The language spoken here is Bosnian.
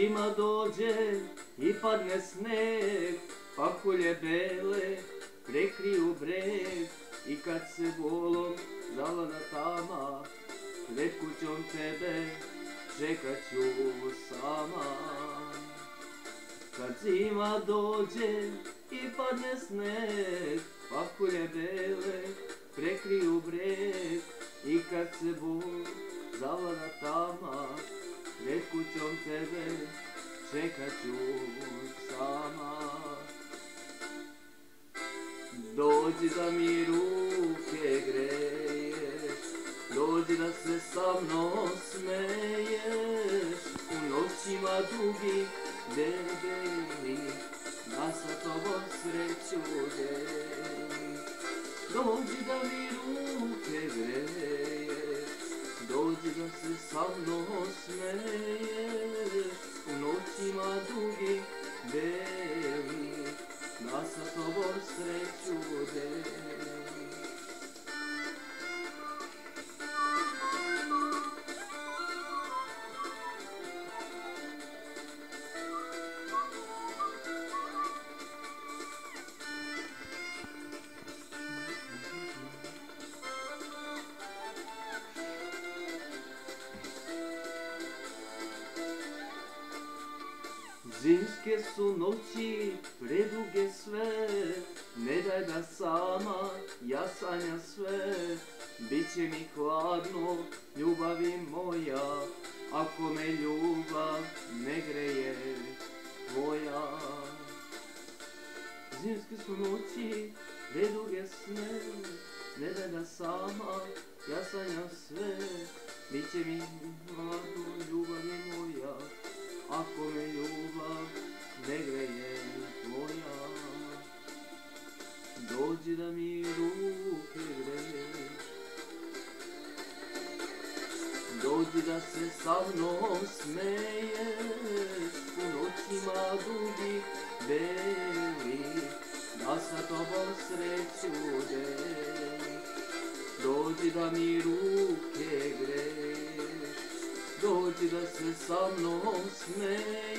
zima dođe i padne sneg, pakulje bele prekriju breg, i kad se bolom zavlada tama, pred kućom tebe čekat ću sama. Kad zima dođe i padne sneg, pakulje bele prekriju breg, i kad se bolom zavlada tama, pred kućom tebe čekat ću sama. Dođi da mi ruke greješ, dođi da se sa mnom smeješ, u noćima dugi debeli, da sa tobom sreću delim. Dođi da mi ruke greješ, dođi da se sa mnom smeješ, u noćima dugi beli, da sa tobom sreću delim. Zimske su noći preduge sve, ne daj da sama ja sanjam sve. Biće mi hladno, ljubavi moja, ako me ljubav ne greje tvoja. Zimske su noći preduge sve, ne daj da sama ja sanjam sve. Biće mi hladno, ljubavi moja, ako me ljubav ne greje tvoja. Dođi da mi ruke greješ, dođi da se sa mnom smeješ, u noćima dugi beli, da sa tobom sreću delim. Dođi da mi ruke greješ, dođi da se sa mnom smeješ,